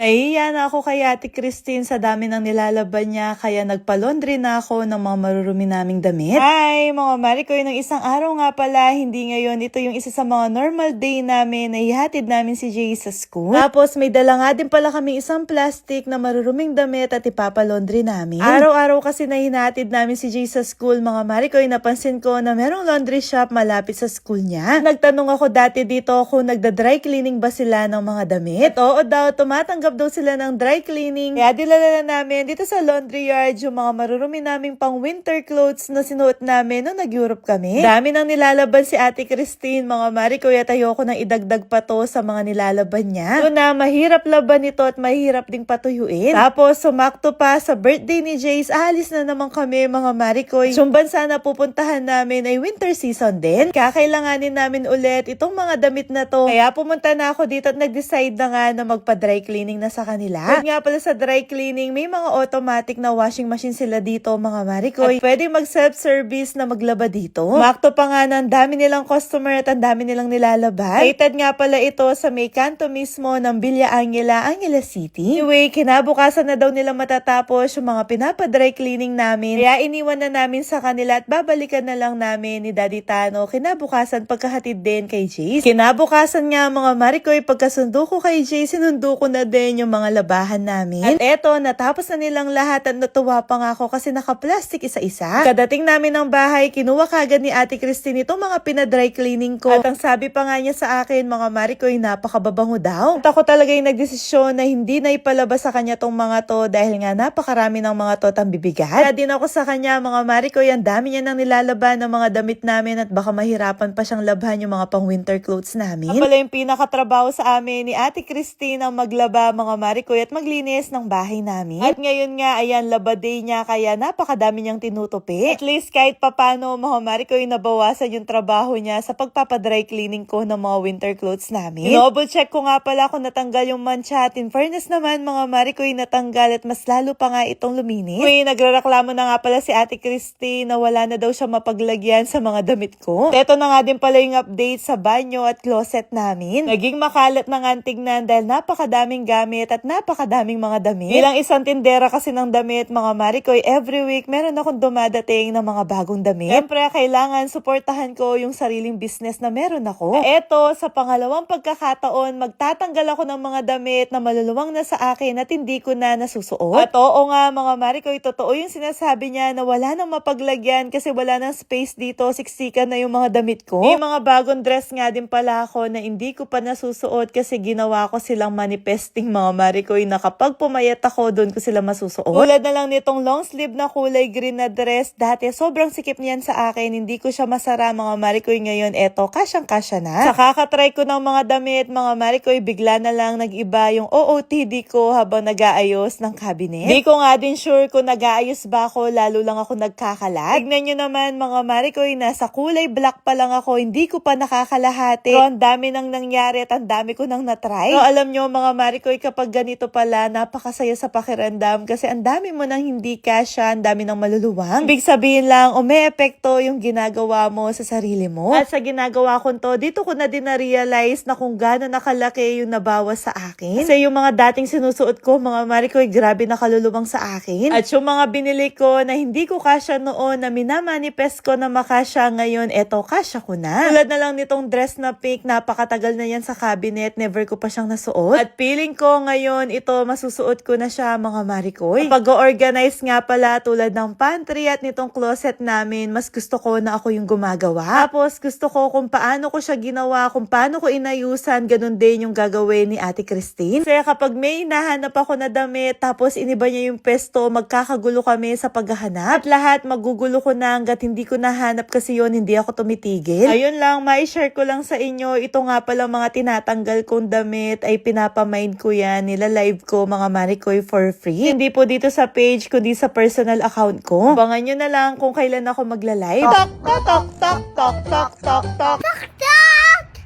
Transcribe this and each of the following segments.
Nahihiya na ako kay Ate Christine sa dami ng nilalaban niya kaya nagpa-laundry na ako ng mga marurumi naming damit. Hi mga Marikoy, ng isang araw nga pala, hindi ngayon. Ito yung isa sa mga normal day namin na ihatid namin si Jay sa school. Tapos may dala nga din pala kami isang plastic na maruruming damit at ipapa-laundry namin. Araw-araw kasi na hinatid namin si Jay sa school mga Marikoy, napansin ko na merong laundry shop malapit sa school niya. Nagtanong ako dati dito kung nagda-dry cleaning ba sila ng mga damit. At oo daw, tumatanggap daw sila ng dry cleaning. Kaya dinala na namin dito sa laundry yard yung mga marurumi naming pang winter clothes na sinuot namin nung nag-Europe kami. Dami nang nilalaban si Ate Christine, mga Marikoy, at ayoko nang idagdag pa to sa mga nilalaban niya. So na mahirap laban ito at mahirap ding patuyuin. Tapos sumakto pa sa birthday ni Jace, alis na naman kami mga Marikoy. Yung bansa na pupuntahan namin ay winter season din. Kakailanganin namin ulit itong mga damit na to. Kaya pumunta na ako dito at nag-decide na nga na magpa-dry cleaning na sa kanila. At nga pala sa dry cleaning, may mga automatic na washing machine sila dito mga Marikoy. At pwede mag-self-service na maglaba dito. Makto pa nga na ang dami nilang customer at ang dami nilang nilalaba. Rated nga pala ito sa may kanto mismo ng Villa Angela, Angela City. Anyway, kinabukasan na daw nila matatapos yung mga pinapa-dry cleaning namin. Kaya iniwan na namin sa kanila at babalikan na lang namin ni Daddy Tano kinabukasan pagkahatid din kay Jace. Kinabukasan nga mga Marikoy, pagkasundo ko kay Jace, sinundo ko na din yung mga labahan namin. At eto, natapos na nilang lahat at natuwa pa nga ako kasi naka-plastic isa-isa. Kadating namin ng bahay, kinuha kagad ni Ate Christine itong mga pinadry cleaning ko. At ang sabi pa nga niya sa akin, mga Marikoy, napakababango daw. At ako talaga yung nagdesisyon na hindi na ipalabas sa kanya tong mga to dahil nga napakarami ng mga to at ang bibigat. Kaya din ako sa kanya, mga Marikoy, ang dami niya nang nilalaban ng mga damit namin at baka mahirapan pa siyang labhan yung mga pang winter clothes namin. Pala yung pinakatrabaho sa amin ni Ate Christine ang maglaba mga Marikoy at maglinis ng bahay namin. At ngayon nga, ayan, laba day niya kaya napakadami niyang tinutupi. At least kahit papano mga Marikoy, nabawasan yung trabaho niya sa pagpapadry cleaning ko ng mga winter clothes namin. Double check ko nga pala kung natanggal yung mancha at in fairness naman mga Marikoy, natanggal at mas lalo pa nga itong luminis. Uy, nagrareklamo na nga pala si Ate Christine na wala na daw siya mapaglagyan sa mga damit ko. Ito na nga din pala yung update sa banyo at closet namin. Naging makalat na nga tignan dahil napakadaming gamit at napakadaming mga damit. Bilang isang tindera kasi ng damit, mga Marikoy, every week meron akong dumadating ng mga bagong damit. Siyempre, kailangan suportahan ko yung sariling business na meron ako. Eto, sa pangalawang pagkakataon, magtatanggal ako ng mga damit na maluluwang na sa akin at hindi ko na nasusuot. At oo nga, mga Marikoy, totoo yung sinasabi niya na wala nang mapaglagyan kasi wala nang space dito, siksikan na yung mga damit ko. May mga bagong dress nga din pala ako na hindi ko pa nasusuot kasi ginawa ko silang manifesting mga Marikoy na kapag pumayat ako, doon ko sila masusuot. Ulad na lang nitong long sleeve na kulay green na dress. Dati sobrang sikip niyan sa akin, hindi ko siya masara mga Marikoy. Ngayon eto, kasyang-kasya na. Sa kakatry ko ng mga damit mga Marikoy, bigla na lang nag-iba yung OOTD ko habang nag-aayos ng cabinet. Di ko nga din sure kung nag-aayos ba ako, lalo lang ako nagkakalat. Tignan nyo naman mga Marikoy, nasa kulay black pa lang ako, hindi ko pa nakakalahati. So, ang dami nang nangyari at ang dami ko nang natry. So, alam nyo mga Marikoy, kapag ganito pala, napakasaya sa pakiramdam kasi ang dami mo nang hindi kasya, ang dami nang maluluwang. Ibig sabihin lang, may epekto yung ginagawa mo sa sarili mo. At sa ginagawa ko to, dito ko na din na-realize na kung gaano nakalaki yung nabawas sa akin. Kasi yung mga dating sinusuot ko, mga Marikoy, grabe nakaluluwang sa akin. At yung mga binili ko na hindi ko kasya noon, na minamanifest ko na makasya ngayon, eto, kasya ko na. Tulad na lang nitong dress na pink, napakatagal na yan sa cabinet, never ko pa siyang nasuot. At feeling ko ngayon, ito, masusuot ko na siya mga Marikoy. Pag-organize nga pala tulad ng pantry at nitong closet namin, mas gusto ko na ako yung gumagawa. Tapos gusto ko kung paano ko siya ginawa, kung paano ko inayusan, ganun din yung gagawin ni Ate Christine. Kasi kapag may hinahanap ako na damit, tapos iniba niya yung pesto, magkakagulo kami sa paghahanap. At lahat magugulo ko na hanggat hindi ko nahanap kasi yon, hindi ako tumitigil. Ayun lang, mai-share ko lang sa inyo. Ito nga pala mga tinatanggal kong damit ay pinapamind ko yan, nila-live ko mga Marikoy for free. Hindi po dito sa page, kundi sa personal account ko. Abangan nyo na lang kung kailan ako magla-live. Tok, tok, tok, tok, tok, tok, tok, tok.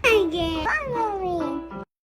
Again.